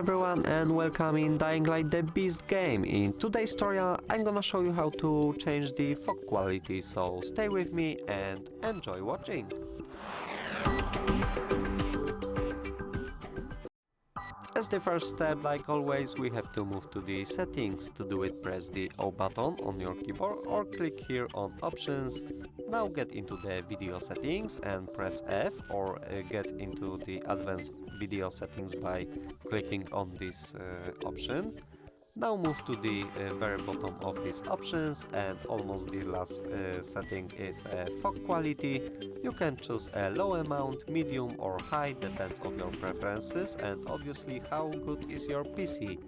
everyone and welcome in Dying Light the Beast game. In today's tutorial I'm gonna show you how to change the fog quality, so stay with me and enjoy watching. As the first step, like always, we have to move to the settings. To do it, press the O button on your keyboard or click here on options. Now get into the video settings and press F, or get into the advanced video settings by clicking on this option. Now move to the very bottom of these options, and almost the last setting is fog quality. You can choose a low amount, medium or high, depends on your preferences and obviously how good is your PC.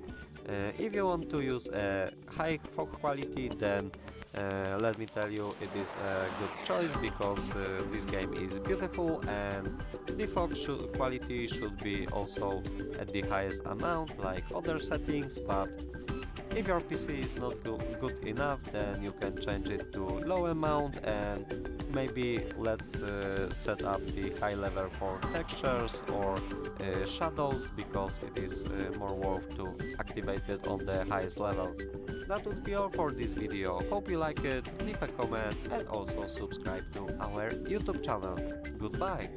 If you want to use a high fog quality, then let me tell you, it is a good choice because this game is beautiful and the fog quality should be also at the highest amount like other settings, but if your PC is not good enough, then you can change it to low amount, and maybe let's set up the high level for textures or shadows, because it is more worth to activate it on the highest level. That would be all for this video. Hope you like it, leave a comment and also subscribe to our YouTube channel. Goodbye!